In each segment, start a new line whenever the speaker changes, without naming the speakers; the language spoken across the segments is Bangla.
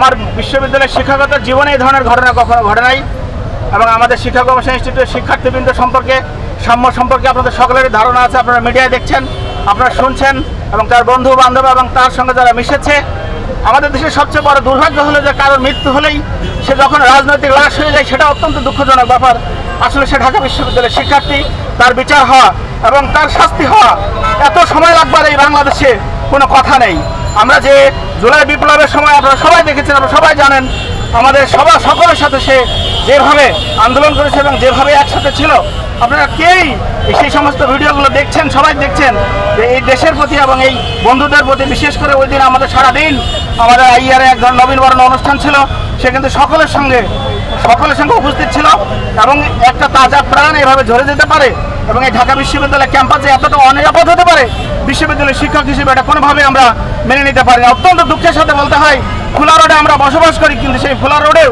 আমার বিশ্ববিদ্যালয়ের শিক্ষাগত জীবনে এই ধরনের ঘটনা কখনো ঘটে নাই এবং আমাদের শিক্ষা গবেষণা ইনস্টিটিউটের শিক্ষার্থীবৃন্দ সম্পর্কে সাম্য সম্পর্কে আপনাদের সকলেরই ধারণা আছে। আপনারা মিডিয়ায় দেখছেন, আপনারা শুনছেন এবং তার বন্ধু বান্ধব এবং তার সঙ্গে যারা মিশেছে। আমাদের দেশের সবচেয়ে বড় দুর্ভাগ্য হলো যে কারোর মৃত্যু হলেই সে যখন রাজনৈতিক লাশ হয়ে যায়, সেটা অত্যন্ত দুঃখজনক ব্যাপার। আসলে সে ঢাকা বিশ্ববিদ্যালয়ের শিক্ষার্থী, তার বিচার হওয়া এবং তার শাস্তি হওয়া এত সময় লাগবার এই বাংলাদেশে কোনো কথা নেই। আমরা যে জুলাই বিপ্লবের সময় আপনারা সবাই দেখেছেন, আপনারা সবাই জানেন, আমাদের সকলের সাথে সে যেভাবে আন্দোলন করেছে এবং যেভাবে একসাথে ছিল, আপনারা কেউই সেই সমস্ত ভিডিওগুলো দেখছেন, সবাই দেখছেন যে এই দেশের প্রতি এবং এই বন্ধুদের প্রতি, বিশেষ করে ওই দিন আমাদের সারাদিন আমাদের আইয়ারে এক ধরনের নবীনবরণ অনুষ্ঠান ছিল। সে কিন্তু সকলের সঙ্গে উপস্থিত ছিল এবং একটা তাজা প্রাণ এভাবে ঝরে যেতে পারে এবং এই ঢাকা বিশ্ববিদ্যালয় ক্যাম্পাসে এতটা অনিরাপদ হতে পারে, বিশ্ববিদ্যালয়ের শিক্ষক হিসেবে এটা কোনোভাবে আমরা মেনে নিতে পারি না। অত্যন্ত দুঃখের সাথে বলতে হয়, ফুলা রোডে আমরা বসবাস করি, কিন্তু সেই ফুলা রোডেও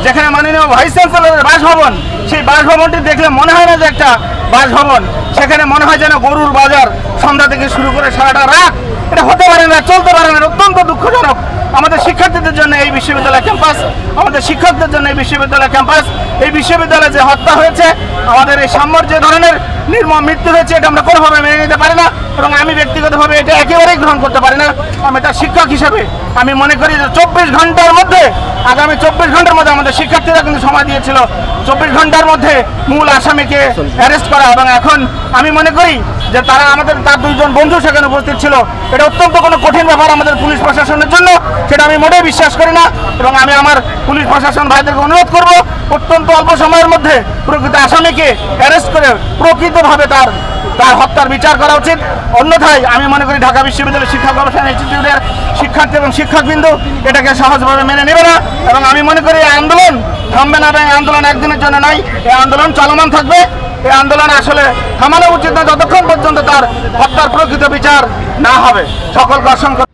যেখানে মাননীয় ভাইস চ্যান্সেলরের বাসভবন, সেই বাসভবনটি দেখলে মনে হয় না যে একটা বাসভবন, সেখানে মনে হয় যেন গরুর বাজার, সন্ধ্যা থেকে শুরু করে সারাটা রাত। এটা হতে পারে না, চলতে পারে না। অত্যন্ত দুঃখজনক আমাদের শিক্ষার্থীদের জন্য এই বিশ্ববিদ্যালয় ক্যাম্পাস, আমাদের শিক্ষকদের জন্য এই বিশ্ববিদ্যালয় ক্যাম্পাস। এই বিশ্ববিদ্যালয়ে যে হত্যা হয়েছে, আমাদের এই সাম্যর যে ধরনের নির্মম মৃত্যু হয়েছে, এটা আমরা কোনোভাবে মেনে নিতে পারি না এবং আমি ব্যক্তিগতভাবে এটা একেবারেই গ্রহণ করতে পারি না। আমি তার শিক্ষক হিসাবে আমি মনে করি যে 24 ঘন্টার মধ্যে, আগামী 24 ঘন্টার মধ্যে আমাদের শিক্ষার্থীরা কিন্তু সময় দিয়েছিল 24 ঘন্টার মধ্যে মূল আসামিকে অ্যারেস্ট করা, এবং এখন আমি মনে করি যে তার দুইজন বন্ধু সেখানে উপস্থিত ছিল। এটা অত্যন্ত কোনো কঠিন ব্যাপার আমাদের পুলিশ প্রশাসনের জন্য, সেটা আমি মোটেই বিশ্বাস করি না এবং আমি আমার পুলিশ প্রশাসন ভাইদেরকে অনুরোধ করব অত্যন্ত অল্প সময়ের মধ্যে প্রকৃত আসামিকে অ্যারেস্ট করে প্রকৃতভাবে তার হত্যার বিচার করা উচিত। অন্যথায় আমি মনে করি ঢাকা বিশ্ববিদ্যালয়ের শিক্ষা গবেষণা ইনস্টিটিউটের শিক্ষার্থী এবং শিক্ষকবৃন্দ এটাকে সহজভাবে মেনে নেবে না এবং আমি মনে করি এই আন্দোলন থামবে না। এই আন্দোলন একদিনের জন্য নয়, এই আন্দোলন চলমান থাকবে। এই আন্দোলন আসলে থামানো উচিত না যতক্ষণ পর্যন্ত তার হত্যার প্রকৃত বিচার না হবে। সকলকে অসংখ্য